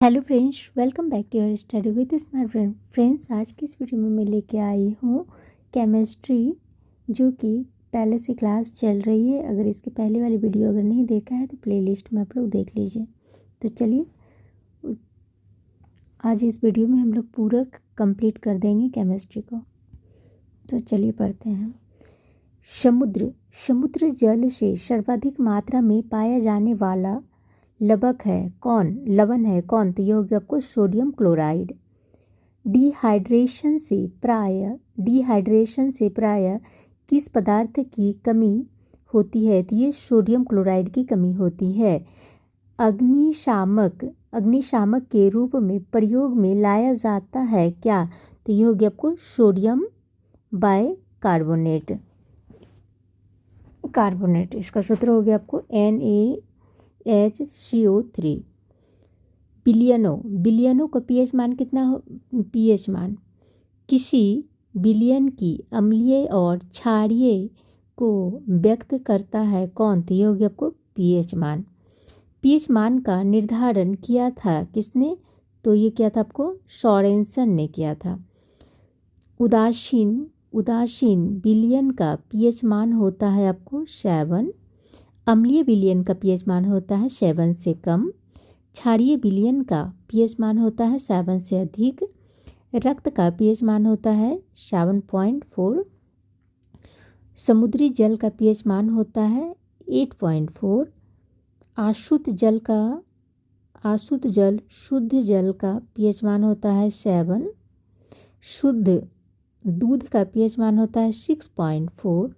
Hello friends, welcome back to your study with smart friend. Friends, आज की इस video में मैं लेके आई हूँ केमिस्ट्री, जो कि पहले से क्लास चल रही है। अगर इसके पहले वाली वीडियो अगर नहीं देखा है तो प्लेलिस्ट में आप लोग देख लीजिए। तो चलिए, आज इस वीडियो में हम लोग पूरा कंप्लीट कर देंगे केमिस्ट्री को। तो चलिए पढ़ते हैं। समुद्र समुद्र जल से सर्वाधिक मात्रा में पाया जाने वाला लवण है कौन? तो ये हो गया आपको सोडियम क्लोराइड। डिहाइड्रेशन से प्राय किस पदार्थ की कमी होती है? तो ये सोडियम क्लोराइड की कमी होती है। अग्निशामक के रूप में प्रयोग में लाया जाता है क्या? तो ये हो गया आपको सोडियम बाइकार्बोनेट। इसका सूत्र हो गया आपको NaHCO3। बिलियनों का पीएच मान कितना हो? पीएच मान किसी बिलियन की अम्लीय और क्षारीय को व्यक्त करता है कौन? तो ये हो गया आपको पीएच मान। पीएच मान का निर्धारण किया था किसने? तो ये किया था आपको सोरेनसन ने किया था। उदासीन बिलियन का पीएच मान होता है आपको 7। अम्लीय बिलियन का पीएच मान होता है 7 से कम। क्षारीय बिलियन का पीएच मान होता है 7 से अधिक। रक्त का पीएच मान होता है 7.4। समुद्री जल का पीएच मान होता है 8.4। शुद्ध जल का पीएच मान होता है 7। शुद्ध दूध का पीएच मान होता है 6.4।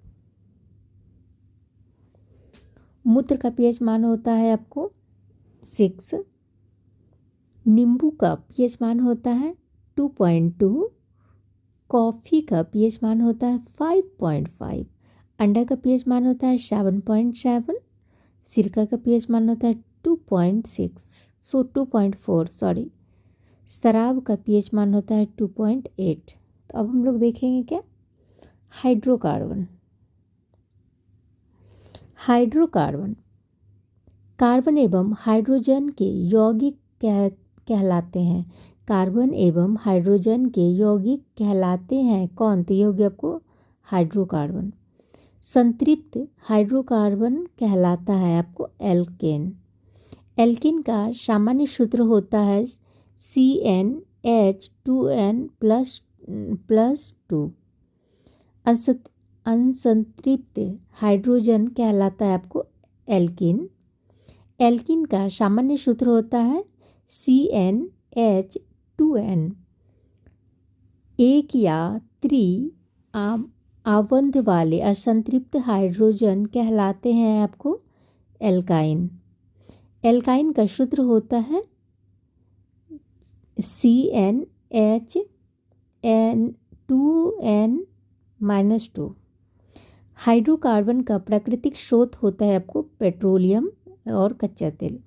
मूत्र का पीएच मान होता है आपको 6। नींबू का पीएच मान होता है 2.2। कॉफ़ी का पीएच मान होता है 5.5। अंडा का पीएच मान होता है 7.7। सिरका का पीएच मान होता है 2.4 सॉरी। शराब का पीएच मान होता है 2.8। तो अब हम लोग देखेंगे क्या? हाइड्रोकार्बन कार्बन एवं हाइड्रोजन के यौगिक कहलाते हैं। कार्बन एवं हाइड्रोजन के यौगिक कहलाते हैं कौन? तो ये हो गया आपको हाइड्रोकार्बन। संतृप्त हाइड्रोकार्बन कहलाता है आपको एल्केन। एल्केन का सामान्य सूत्र होता है CnH2n+2। असंतृप्त हाइड्रोजन कहलाता है आपको एल्किन। एल्किन का सामान्य सूत्र होता है CnH2n। एक या आवंध वाले असंतृप्त हाइड्रोजन कहलाते हैं आपको एल्काइन। एल्काइन का सूत्र होता है CnH2n-2। हाइड्रोकार्बन का प्राकृतिक स्रोत होता है आपको पेट्रोलियम और कच्चा तेल।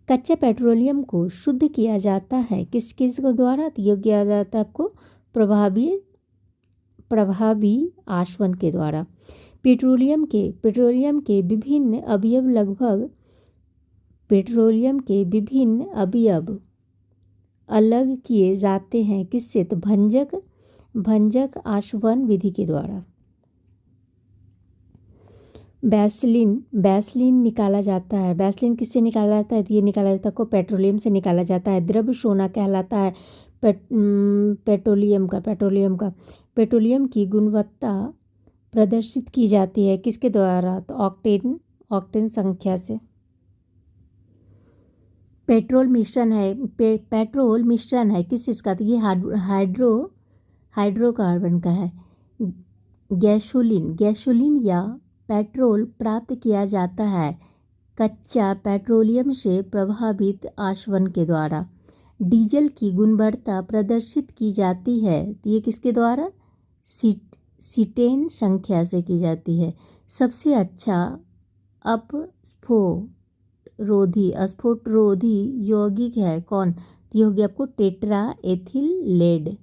कच्चा पेट्रोलियम को शुद्ध किया जाता है किस के द्वारा? तो ये किया जाता है आपको प्रभावी आसवन के द्वारा। पेट्रोलियम के विभिन्न अवयव अलग किए जाते हैं किससे? तो भंजक आसवन विधि के द्वारा। वैसलीन निकाला जाता है। वैसलीन किससे निकाला जाता है? तो ये निकाला जाता है को पेट्रोलियम से निकाला जाता है। द्रव्य सोना कहलाता है पेट्रोलियम का। पेट्रोलियम की गुणवत्ता प्रदर्शित की जाती है किसके द्वारा? तो ऑक्टेन संख्या से। पेट्रोल मिश्रण है किस चीज़ का? तो ये हाइड्रोकार्बन का है। गैसोलीन या पेट्रोल प्राप्त किया जाता है कच्चा पेट्रोलियम से प्रभावित आसवन के द्वारा। डीजल की गुणवत्ता प्रदर्शित की जाती है तो ये किसके द्वारा? सीटेन संख्या से की जाती है। सबसे अच्छा स्फोटरोधी यौगिक है कौन? ये हो गया आपको tetra ethyl lead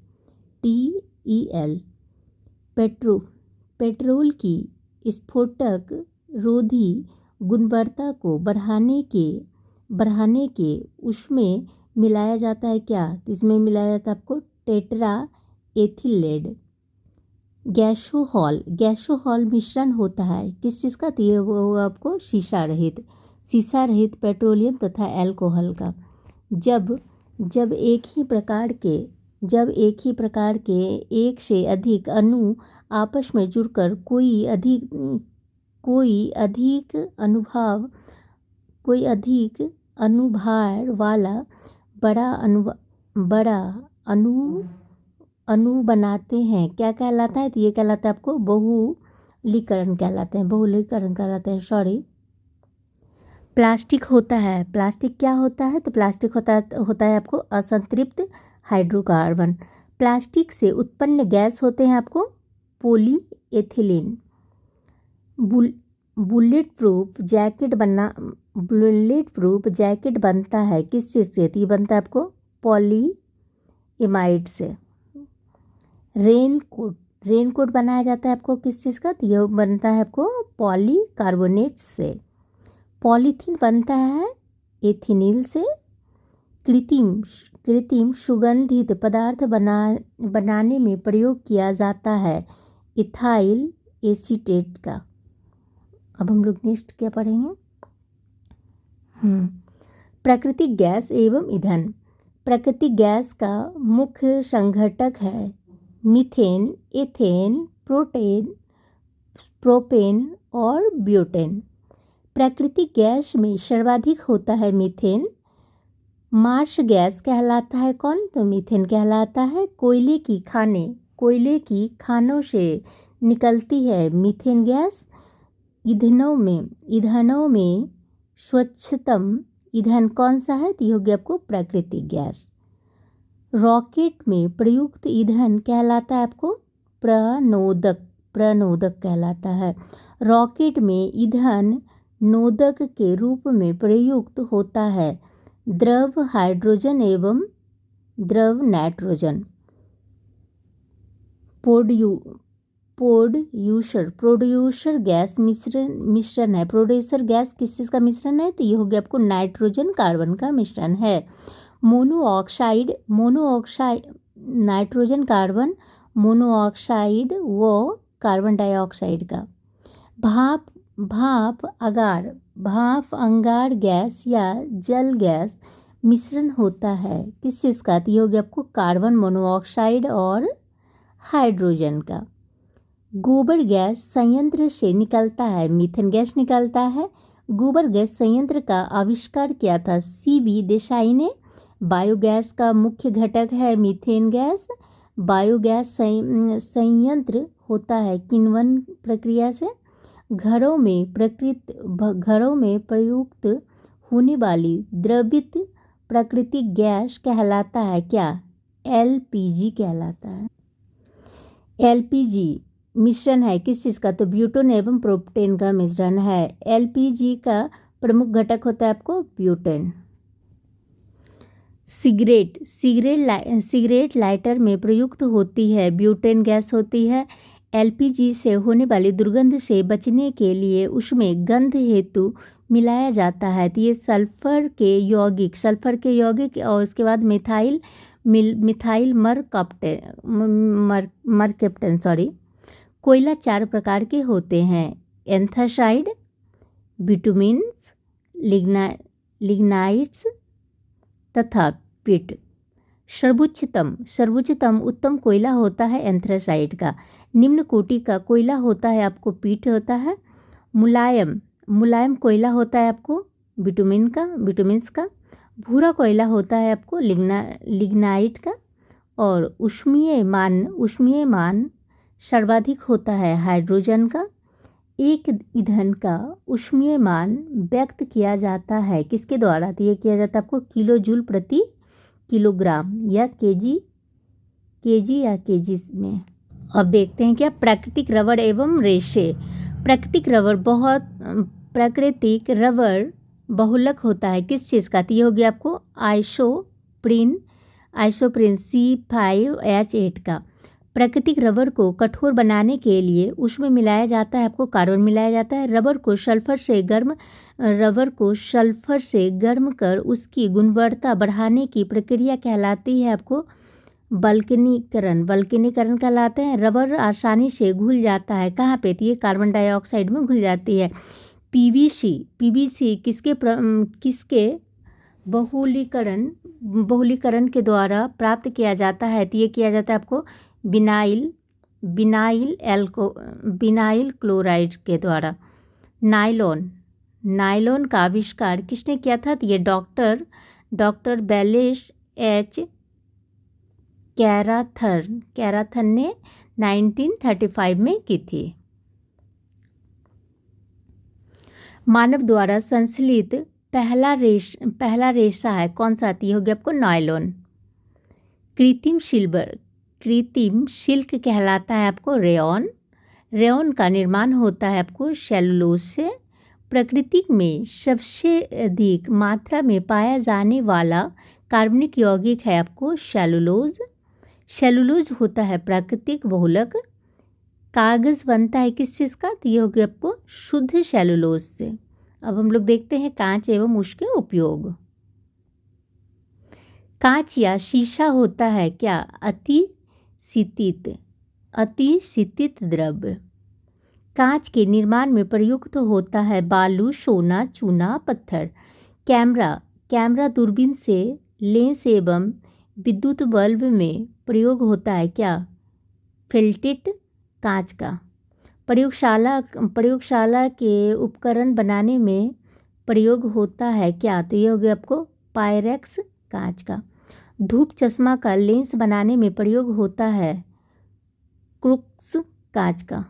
TeL। Petrol की स्फोटक रोधी गुणवत्ता को बढ़ाने के उसमें मिलाया जाता है क्या? इसमें मिलाया जाता है आपको टेट्रा एथिलेड। गैसोहॉल मिश्रण होता है किस चीज़ का? तो ये वो आपको शीशा रहित पेट्रोलियम तथा अल्कोहल का। जब एक ही प्रकार के एक से अधिक अणु आपस में जुड़कर कोई अधिक अनुभार वाला बड़ा अणु बनाते हैं, क्या कहलाता है? तो ये कहलाता है आपको बहुलकीकरण कहलाते हैं। सॉरी। प्लास्टिक क्या होता है? तो प्लास्टिक होता है आपको असंतृप्त हाइड्रोकार्बन। प्लास्टिक से उत्पन्न गैस होते हैं आपको पॉलीएथिलीन। बुलेट प्रूफ जैकेट बनता है किस चीज़ से? तो ये बनता है आपको पॉलीएमाइड से। रेनकोट बनाया जाता है आपको किस चीज़ का? तो ये बनता है आपको पॉलीकार्बोनेट से। पॉलीथीन बनता है एथिलीन से। कृत्रिम सुगंधित पदार्थ बनाने में प्रयोग किया जाता है इथाइल एसीटेट का। अब हम लोग नेक्स्ट क्या पढ़ेंगे? प्राकृतिक गैस एवं ईंधन। प्राकृतिक गैस का मुख्य संघटक है मीथेन, एथेन, प्रोपेन और ब्यूटेन। प्राकृतिक गैस में सर्वाधिक होता है मीथेन। मार्श गैस कहलाता है कौन? तो मीथेन कहलाता है। कोयले की खानों से निकलती है मीथेन गैस। ईंधनों में स्वच्छतम ईंधन कौन सा है? तो ये हो गया आपको प्राकृतिक गैस। रॉकेट में प्रयुक्त ईंधन कहलाता है आपको प्रणोदक कहलाता है। रॉकेट में ईंधन नोदक के रूप में प्रयुक्त होता है द्रव हाइड्रोजन एवं द्रव नाइट्रोजन। प्रोड्यूसर गैस मिश्रण है। प्रोड्यूसर गैस किस चीज़ का मिश्रण है? तो ये हो गया आपको नाइट्रोजन कार्बन का मिश्रण है। मोनोऑक्साइड नाइट्रोजन कार्बन मोनोऑक्साइड व कार्बन डाइऑक्साइड का। भाप अंगार गैस या जल गैस मिश्रण होता है किस चीज़ का? तो ये हो गया आपको कार्बन मोनोऑक्साइड और हाइड्रोजन का। गोबर गैस संयंत्र से निकलता है मीथेन गैस निकलता है। गोबर गैस संयंत्र का आविष्कार किया था सीवी देसाई ने। बायोगैस का मुख्य घटक है मीथेन गैस। बायोगैस संयंत्र होता है किण्वन प्रक्रिया से। घरों में प्रयुक्त होने वाली द्रवित प्राकृतिक गैस कहलाता है क्या? एलपीजी कहलाता है। एलपीजी मिश्रण है किस चीज़ का? तो ब्यूटेन एवं प्रोपेन का मिश्रण है। एलपीजी का प्रमुख घटक होता है आपको ब्यूटेन। सिगरेट लाइटर में प्रयुक्त होती है ब्यूटेन गैस होती है। एलपीजी से होने वाली दुर्गंध से बचने के लिए उसमें गंध हेतु मिलाया जाता है। तो ये सल्फर के यौगिक और उसके बाद मिथाइल मरकैप्टन। कोयला 4 प्रकार के होते हैं एंथ्रासाइड, बिटुमिन्स, लिग्नाइट्स तथा पिट। सर्वोच्चतम उत्तम कोयला होता है एंथ्रासाइड का। निम्न कोटि का कोयला होता है आपको पीट होता है। मुलायम कोयला होता है आपको बिटुमिन्स का। भूरा कोयला होता है आपको लिग्नाइट का। और उष्मीयमान सर्वाधिक होता है हाइड्रोजन का। एक ईंधन का उष्मीयमान व्यक्त किया जाता है किसके द्वारा? तो ये किया जाता है आपको किलो जूल प्रति किलोग्राम या केजी या केजी में। अब देखते हैं क्या प्राकृतिक रबर एवं रेशे। प्राकृतिक रबर बहुलक होता है किस चीज़ का? तो ये हो गया आपको आइसोप्रीन C5H8 का। प्राकृतिक रबर को कठोर बनाने के लिए उसमें मिलाया जाता है आपको कार्बन मिलाया जाता है। रबर को सल्फर से गर्म कर उसकी गुणवत्ता बढ़ाने की प्रक्रिया कहलाती है आपको वल्कनीकरण कहलाते हैं। रबर आसानी से घुल जाता है कहाँ पे, तो ये कार्बन डाइऑक्साइड में घुल जाती है। पीवीसी किसके बहुलीकरण के द्वारा प्राप्त किया जाता है, तो ये किया जाता है आपको बिनाइल क्लोराइड के द्वारा। नायलॉन का आविष्कार किसने किया था, तो ये डॉक्टर बैलेस एच कैराथन ने 1935 में की थी। मानव द्वारा संश्लेषित पहला रेशा है कौन सा, ये हो गया आपको नायलॉन। कृत्रिम सिल्क कहलाता है आपको रेयॉन का निर्माण होता है आपको सेलुलोज से। प्रकृति में सबसे अधिक मात्रा में पाया जाने वाला कार्बनिक यौगिक है आपको सेलुलोज होता है प्राकृतिक बहुलक। कागज़ बनता है किस चीज़ का, तो ये हो गया आपको शुद्ध सेलुलोज से। अब हम लोग देखते हैं कांच एवं उसके उपयोग। कांच या शीशा होता है क्या, अति शीतित द्रव्य। कांच के निर्माण में प्रयुक्त होता है बालू, सोना, चूना, पत्थर। कैमरा दूरबीन से लेंस एवं विद्युत बल्ब में प्रयोग होता है क्या, फिल्टेड कांच का। प्रयोगशाला के उपकरण बनाने में प्रयोग होता है क्या, तो ये हो गया आपको पायरेक्स कांच का। धूप चश्मा का लेंस बनाने में प्रयोग होता है क्रूक्स कांच का।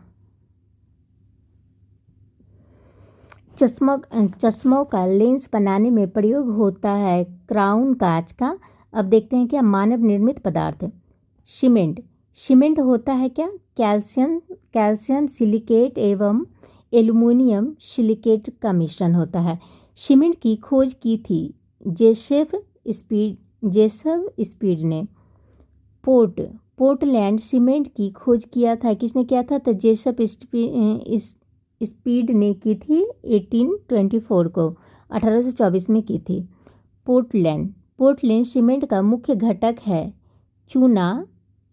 चश्मों का लेंस बनाने में प्रयोग होता है क्राउन कांच का। अब देखते हैं क्या मानव निर्मित पदार्थ। सीमेंट होता है क्या, कैल्शियम सिलिकेट एवं एल्युमिनियम सिलिकेट का मिश्रण होता है। सीमेंट की खोज की थी जेसेफ स्पीड ने। पोर्टलैंड सीमेंट की खोज किया था, किसने किया था, तो जेसेफ स्पीड ने की थी 1824 को, 1824 में की थी। पोर्टलैंड सीमेंट का मुख्य घटक है चूना,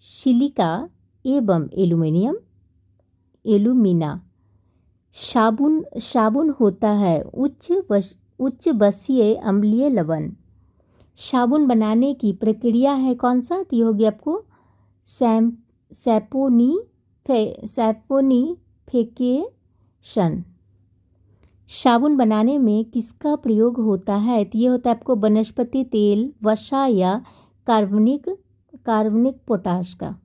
सिलिका एवं एल्यूमिना। साबुन होता है उच्च बसीय अम्लीय लवण। साबुन बनाने की प्रक्रिया है कौन सा, तो ये होगी आपको सैपोनिफिकेशन। साबुन बनाने में किसका प्रयोग होता है, तो ये होता है आपको वनस्पति तेल, वसा या कार्बनिक पोटाश का।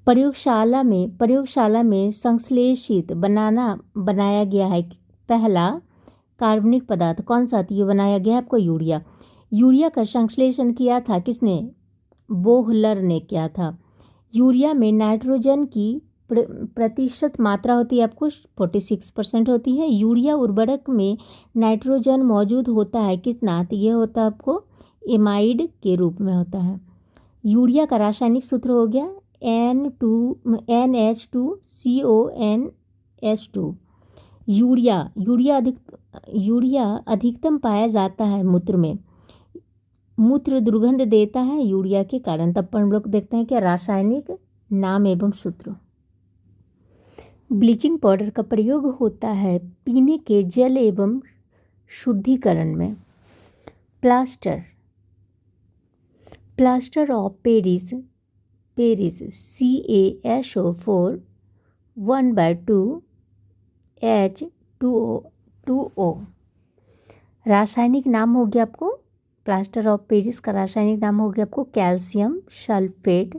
प्रयोगशाला में संश्लेषित बनाया गया है पहला कार्बनिक पदार्थ कौन सा, तो ये बनाया गया है आपको यूरिया का संश्लेषण किया था किसने, बोहलर ने किया था। यूरिया में नाइट्रोजन की प्रतिशत मात्रा होती है आपको 46% होती है। यूरिया उर्वरक में नाइट्रोजन मौजूद होता है कितना, तो ये होता है आपको एमाइड के रूप में होता है। यूरिया का रासायनिक सूत्र हो गया NH2CONH2। यूरिया अधिकतम पाया जाता है मूत्र में। मूत्र दुर्गंध देता है यूरिया के कारण। तब पर हम लोग देखते हैं कि रासायनिक नाम एवं सूत्र। ब्लीचिंग पाउडर का प्रयोग होता है पीने के जल एवं शुद्धिकरण में। Plaster of Paris CaSO4 1/2 H2O। रासायनिक नाम हो गया आपको प्लास्टर ऑफ पेरिस का रासायनिक नाम हो गया आपको calcium sulphate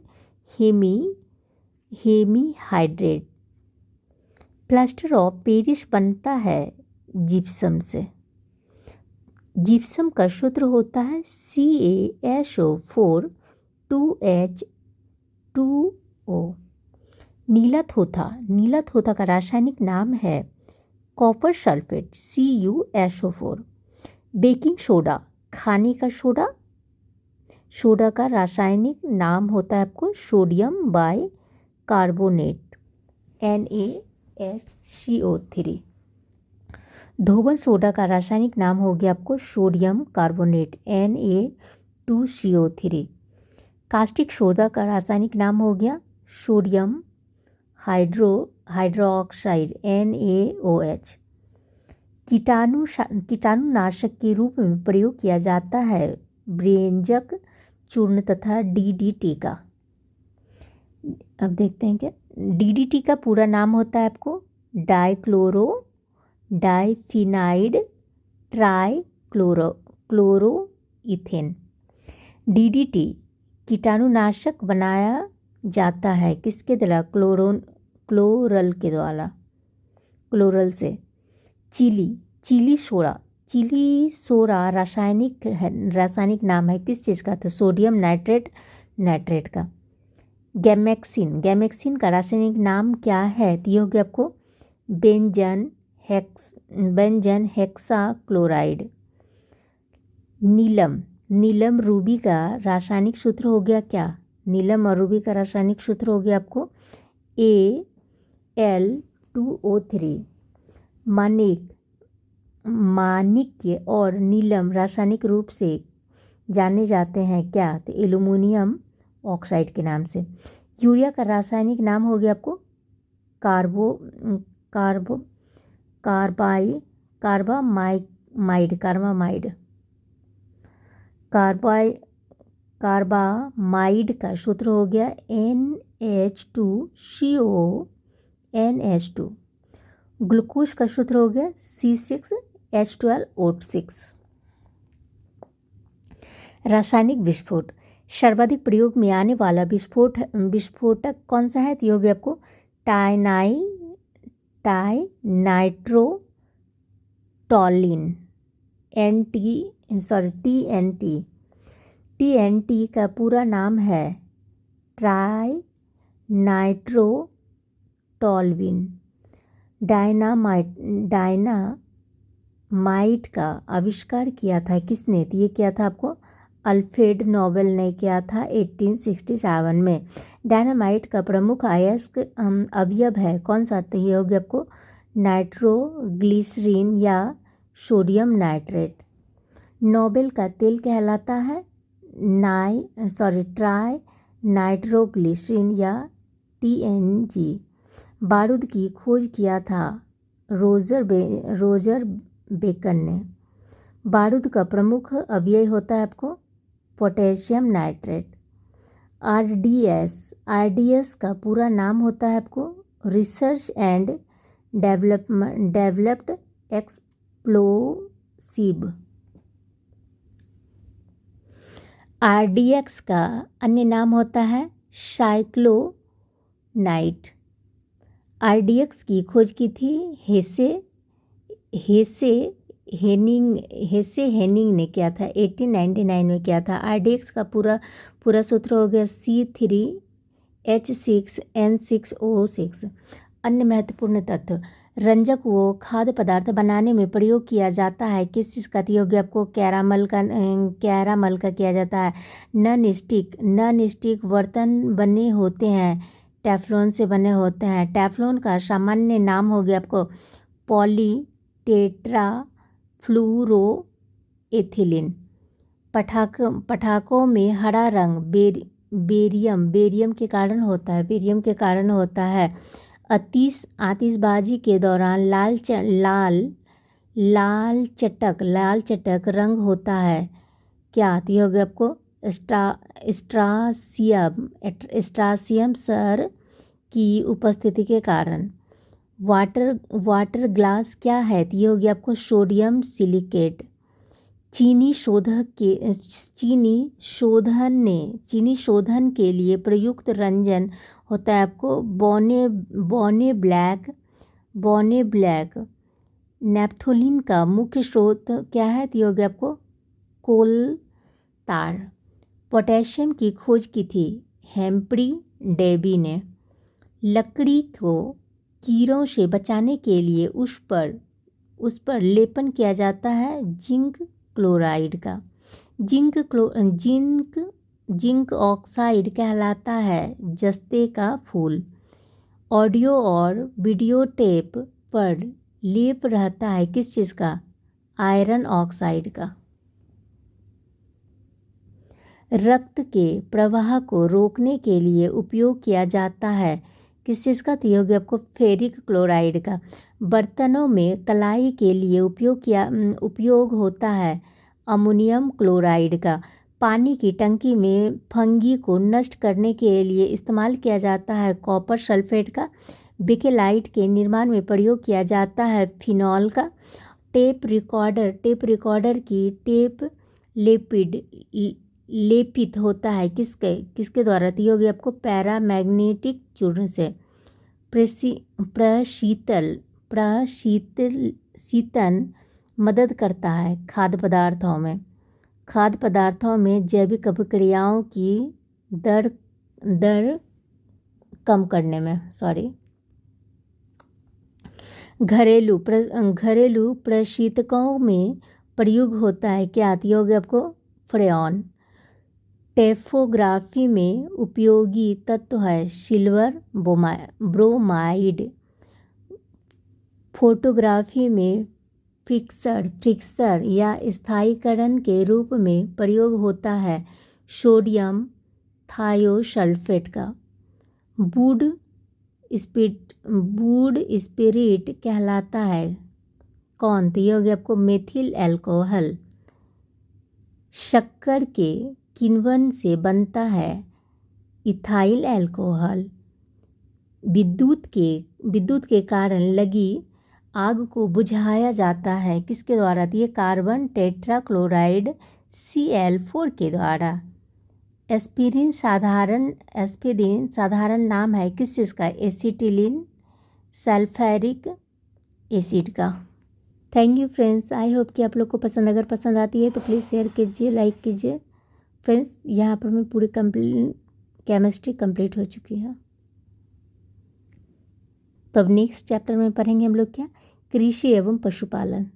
hemihydrate. Plaster of Paris बनता है जिप्सम से। जिप्सम का सूत्र होता है CaSO4 2H2O। नीला थोथा का रासायनिक नाम है copper sulphate CuSO4। Baking soda खाने का सोडा सोडा का रासायनिक नाम होता है आपको सोडियम बाई कार्बोनेट NaHCO3। धोबन सोडा का रासायनिक नाम हो गया आपको sodium carbonate Na2CO3। Caustic soda का रासायनिक नाम हो गया सोडियम हाइड्रोक्साइड NaOH। कीटाणुनाशक के रूप में प्रयोग किया जाता है ब्रेंजक चूर्ण तथा DDT का। अब देखते हैं क्या DDT का पूरा नाम होता है आपको डाइफिनाइड ट्राइक्लोरोइथेन। DDT कीटाणुनाशक बनाया जाता है किसके द्वारा? क्लोरल से। चिली सोडा रासायनिक नाम है किस चीज़ का? तो सोडियम नाइट्रेट का। गैमेक्सिन का रासायनिक नाम क्या है? तो ये हो गया आपको बेंजन हेक्साक्लोराइड। नीलम रूबी का रासायनिक सूत्र हो गया क्या? नीलम और रूबी का रासायनिक सूत्र हो गया आपको Al2O3। माणिक्य और नीलम रासायनिक रूप से जाने जाते हैं क्या? तो एल्यूमिनियम ऑक्साइड के नाम से। यूरिया का रासायनिक नाम हो गया आपको कार्बामाइड का सूत्र हो गया NH2CONH2। ग्लूकोज का सूत्र हो गया C6H12O6। रासायनिक विस्फोट सर्वाधिक प्रयोग में आने वाला विस्फोटक कौन सा है? तो ये हो गया आपको टाइनाइट्रोटॉलिन TNT का पूरा नाम है ट्राइनाइट्रोटॉल्विन। डायनामाइट का आविष्कार किया था किसने? तो ये किया था आपको अल्फ्रेड नोबेल ने किया था 1867 में। डायनामाइट का प्रमुख अयस्क अवयव है कौन सा? तो ये हो गया आपको नाइट्रोग्लिसरीन या सोडियम नाइट्रेट। नोबेल का तेल कहलाता है ट्राई नाइट्रोग्लिसरीन या TNG। बारूद की खोज किया था रोजर बेकन ने। बारूद का प्रमुख अवयव होता है आपको पोटेशियम नाइट्रेट। RDS का पूरा नाम होता है आपको research and developed explosive. RDX का अन्य नाम होता है साइक्लोनाइट। RDX की खोज की थी हेसे हेनिंग ने किया था 1899 में किया था। RDX का पूरा सूत्र हो गया C3H6N6O6। अन्य महत्वपूर्ण तत्व रंजक वो खाद्य पदार्थ बनाने में प्रयोग किया जाता है किस चीज़ का? हो गया आपको कैरामल का किया जाता है। नॉन स्टिक बर्तन बने होते हैं टेफ्लॉन से बने होते हैं। टेफ्लॉन का सामान्य नाम हो गया आपको पॉलीटेट्राफ्लूरोएथिलीन। पटाखों में हरा रंग बेरियम के कारण होता है। आतिशबाजी के दौरान लाल चटक रंग होता है क्या? तो ये हो गया आपको स्ट्रासियम सर की उपस्थिति के कारण। वाटर ग्लास क्या है? तो ये हो गया आपको सोडियम सिलिकेट। चीनी शोधन के लिए प्रयुक्त रंजन होता है आपको बोने ब्लैक। नेप्थोलीन का मुख्य स्रोत क्या है? तो ये हो गया आपको कोलतार। पोटेशियम की खोज की थी हेम्प्री डेवी ने। लकड़ी को कीड़ों से बचाने के लिए उस पर लेपन किया जाता है जिंक क्लोराइड का। जिंक जिंक ऑक्साइड कहलाता है जस्ते का फूल। ऑडियो और वीडियो टेप पर लेप रहता है किस चीज़ का? आयरन ऑक्साइड का। रक्त के प्रवाह को रोकने के लिए उपयोग किया जाता है किस चीज़ का? तो ये हो गया आपको फेरिक क्लोराइड का। बर्तनों में कलाई के लिए उपयोग होता है अमोनियम क्लोराइड का। पानी की टंकी में फंगी को नष्ट करने के लिए इस्तेमाल किया जाता है कॉपर सल्फेट का। बेकेलाइट के निर्माण में प्रयोग किया जाता है फिनॉल का। टेप रिकॉर्डर की टेप लेपित होता है किसके द्वारा? तो ये हो गया आपको पैरामैग्नेटिक चूर्ण से। शीतन मदद करता है खाद्य पदार्थों में जैविक अभिक्रियाओं की दर कम करने में। घरेलू प्रशीतकों में प्रयोग होता है क्या? तो ये हो गया आपको फ्रेऑन। टेफोग्राफी में उपयोगी तत्व है सिल्वर ब्रोमाइड। फोटोग्राफी में फिक्सर या स्थायीकरण के रूप में प्रयोग होता है सोडियम थायोसल्फेट का। वुड स्पिरिट कहलाता है कौन? तो ये हो गया आपको मेथिल अल्कोहल। शक्कर के किण्वन से बनता है इथाइल अल्कोहल। विद्युत के कारण लगी आग को बुझाया जाता है किसके द्वारा? तो ये कार्बन टेट्राक्लोराइड Cl4 के द्वारा। एस्पिरिन साधारण नाम है किस चीज़ का? एसिटिलीन सल्फ्यूरिक एसिड का। Thank you friends, I hope कि आप लोग को अगर पसंद आती है तो प्लीज़ शेयर कीजिए, लाइक कीजिए। फ्रेंड्स यहाँ पर मैं पूरी केमिस्ट्री कंप्लीट हो चुकी है। तो अब नेक्स्ट चैप्टर में पढ़ेंगे हम लोग क्या? कृषि एवं पशुपालन।